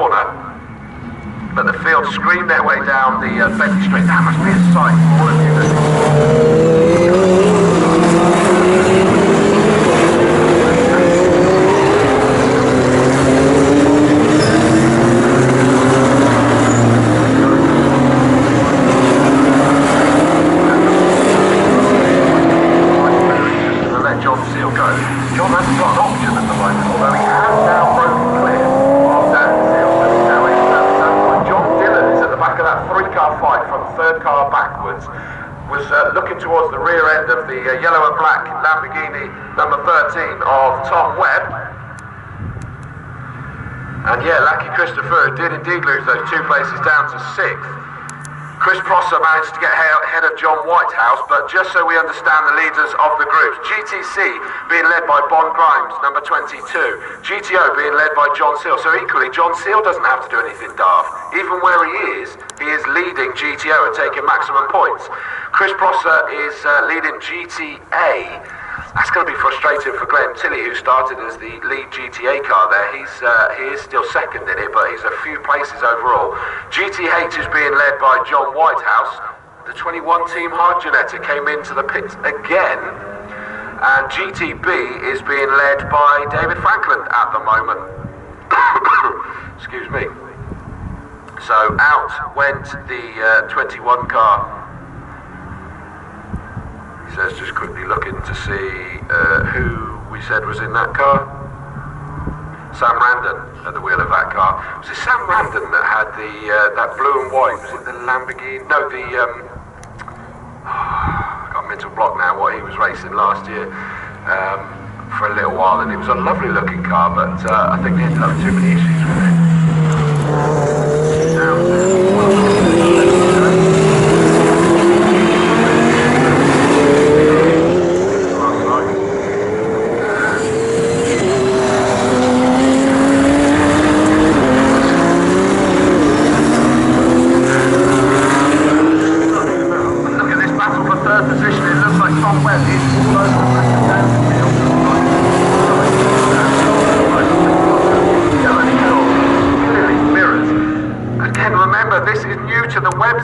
corner, but the field screamed their way down the Bentley Straight. That must be a sight for all of you. John Seal go. John hasn't got an option at the moment, although he has now broken clear of Dan Seal, so he's now in that point. John Dillon is at the back of that three-car fight from the third car backwards, was looking towards the rear end of the yellow and black Lamborghini number 13 of Tom Webb. And yeah, Lucky Christopher did indeed lose those 2 places down to 6th. Chris Prosser managed to get ahead of John Whitehouse, but just so we understand the leaders of the groups, GTC being led by Bon Grimes, number 22, GTO being led by John Seal. So equally, John Seal doesn't have to do anything daft. Even where he is leading GTO and taking maximum points. Chris Prosser is leading GTA. That's going to be frustrating for Glenn Tilley, who started as the lead GTA car there. He is still second in it, but he's a few places overall. GTH is being led by John Whitehouse. The 21 team Hard Janetta came into the pit again. And GTB is being led by David Franklin at the moment. Excuse me. So out went the 21 car. So let's just quickly looking to see who we said was in that car. Sam Randon at the wheel of that car. Was it Sam Randon that had the that blue and white? Was it the Lamborghini? No, the I got a mental block now what he was racing last year for a little while, and it was a lovely looking car, but I think they ended up with too many issues with it.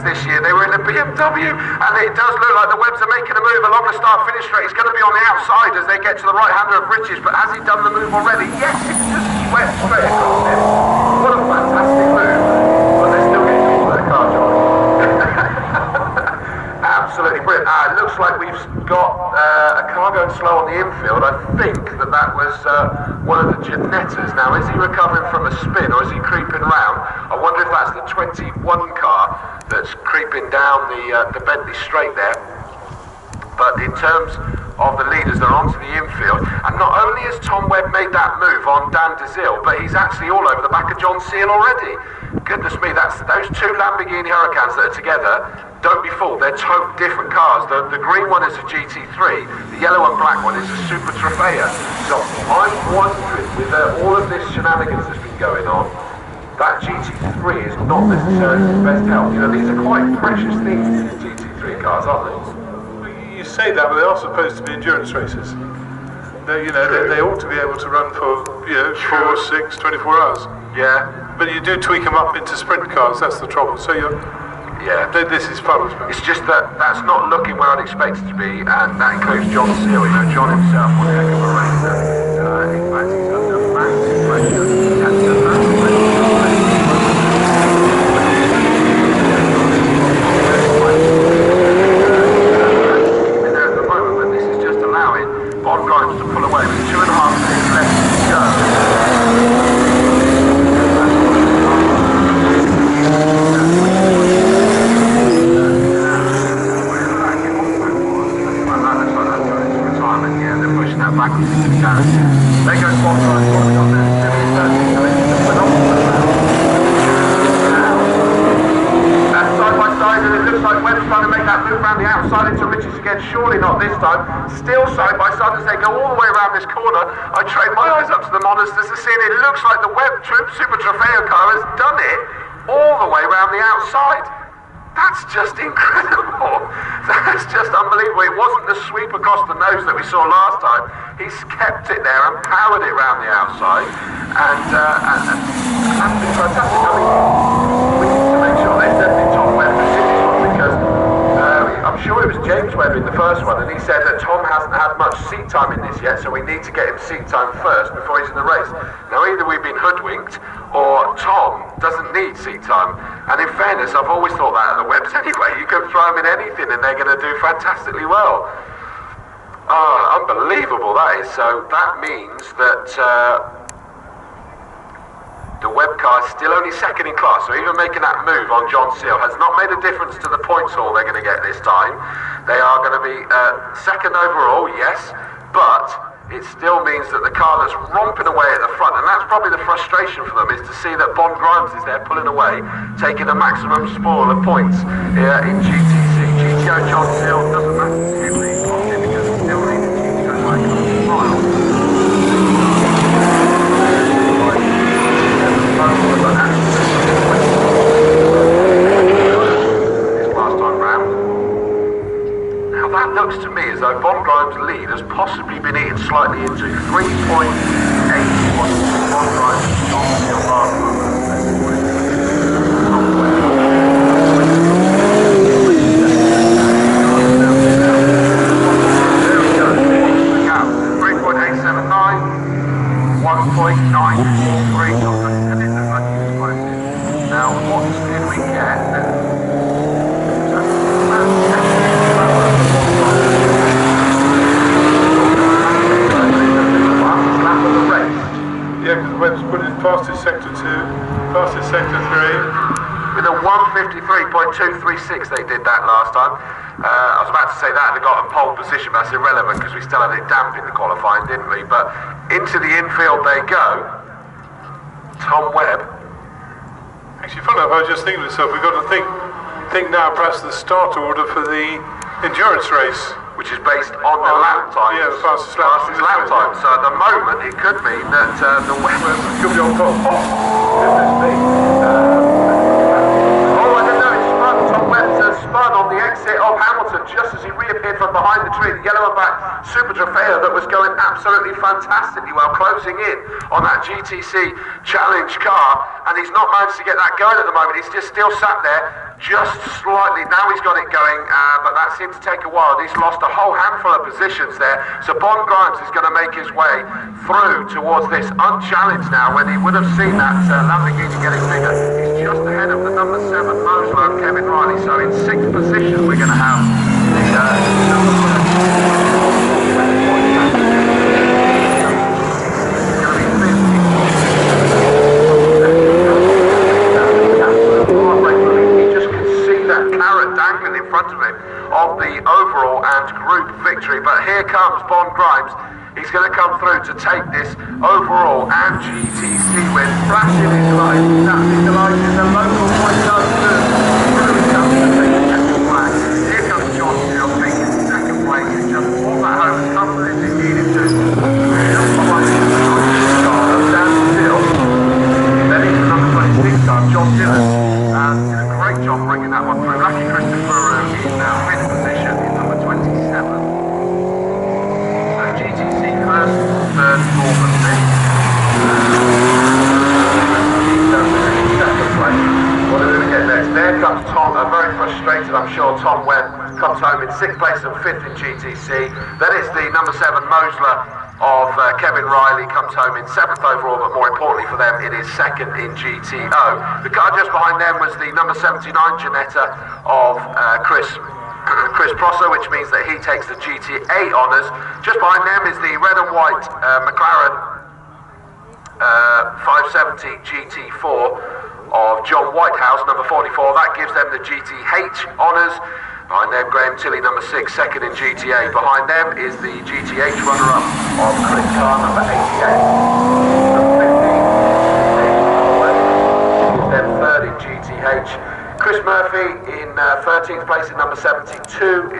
This year they were in a BMW, and it does look like the Webbs are making a move along the start-finish straight. He's going to be on the outside as they get to the right-hander of Richards, but has he done the move already? Yes, it's just swept straight across him. What a fantastic move, but they're still getting into their car, John. Absolutely brilliant. It looks like we've got a car going slow on the infield. I think that was one of the Janettas. Now, is he recovering from a spin, or is he creeping round? I wonder if that's the 21 car that's creeping down the Bentley straight there. But in terms of the leaders, they're onto the infield, and not only has Tom Webb made that move on Dan DeZille, but he's actually all over the back of John Seal already. Goodness me, that's those 2 Lamborghini Huracans that are together. Don't be fooled, they're totally different cars. The green one is a GT3, the yellow and black one is a Super Trofeo. So I'm wondering, with all of this shenanigans that's been going on, that GT3 is not necessarily the best health. You know, these are quite precious things, these GT3 cars, aren't they? You say that, but they are supposed to be endurance races. They ought to be able to run for 4, 6, 24 hours. Yeah. But you do tweak them up into sprint cars. That's the trouble. So this is fun. It's just that's not looking where I'd expect it to be, and that includes John Seal. You know, John himself, one heck of a racer. In fact, he's under massive pressure. He has done massive pressure. Bon Grimes to pull away with 2.5 minutes left to go. Yeah, they're pushing that backwards into the garage. There goes Bon Grimes, what have we got there? Side by side, and it looks like Webb's trying to make that move around the outside into Richards again. Surely not this time. Still side by side as they go all the way around this corner. I train my eyes up to the monitors to see, and it looks like the Webb Super Trofeo car has done it all the way around the outside. That's just incredible. That's just unbelievable. It wasn't the sweep across the nose that we saw last time. He's kept it there and powered it around the outside, and that's been fantastic. much seat time in this yet, so we need to get him seat time first before he's in the race. Now either we've been hoodwinked, or Tom doesn't need seat time. And in fairness, I've always thought that at the Webbs anyway. You can throw them in anything and they're going to do fantastically well. Oh, unbelievable that is. So that means that the Webb car is still only second in class. So even making that move on John Seal has not made a difference to the points haul they're going to get this time. They are going to be second overall, yes, but it still means that the car that's romping away at the front, and that's probably the frustration for them, is to see that Bond Grimes is there pulling away, taking a maximum spoil of points here in GTC. GTO John Seal doesn't matter to me, because he still needs a GTO like a mile. His last time round. Now that looks to me as though Bond Grimes' lead has possibly been eaten slightly into 3.8 was Bond Grimes' John Seal last time. There we go. The gap 3.879, 1.943. Now what did we get? Yeah, because Webb's put in fastest sector 2, fastest sector 3. With a 153.236 they did that last time. I was about to say that they got a pole position, but that's irrelevant because we still had it damp in the qualifying, didn't we? But into the infield they go. Tom Webb. Actually, funny enough, I was just thinking to myself, we've got to think now perhaps the start order for the endurance race. Which is based on the lap time. Yeah, the fastest lap time. So at the moment, it could mean that the Webb could be on top. Goodness me. I don't know, it's spun. Tom Webb's spun on the exit of Hamilton just as he reappeared from behind the tree. The yellow and black Super Trofeo that was going absolutely fantastically well, closing in on that GTC Challenge car. And he's not managed to get that going at the moment. He's just still sat there. Just slightly, now he's got it going, but that seemed to take a while. He's lost a whole handful of positions there. So Bond Grimes is going to make his way through towards this unchallenged now, when he would have seen that Lamborghini getting bigger. He's just ahead of the number 7 Mosler, Kevin Riley. So in 6th position, we're going to have the number 7. Dangling in front of him of the overall and group victory, but here comes Bond Grimes. He's going to come through to take this overall and GTC win, flashing his lights. That's his delight in the local point does too. Really comes to take the second flag. Here comes John Seal taking second place. He just brought that home as comfortably as he needed to. Down still. Then into number 26 time, John Dillon. Did a great job bringing that one through. Lucky Christopher in 5th position in number 27. So GTC first, third, fourth and 5th. Second place. What are we going to get next? There comes Tom, very frustrated, I'm sure. Tom Webb comes home in 6th place and 5th in GTC. Then it's the number 7 Mosler of Kevin Riley, comes home in 7th overall, but more importantly for them, it is 2nd in GTO. The car just behind them was the number 79 Ginetta of Chris Prosser, which means that he takes the GTA honours. Just behind them is the red and white McLaren 570 GT4 of John Whitehouse, number 44. That gives them the GTH honours. Behind them, Graham Tilley, number 6, 2nd in GTA. Behind them is the GTH runner-up of Chris Carr, number 88. Number 50 is then 3rd in GTH. Chris Murphy in 13th place in number 72.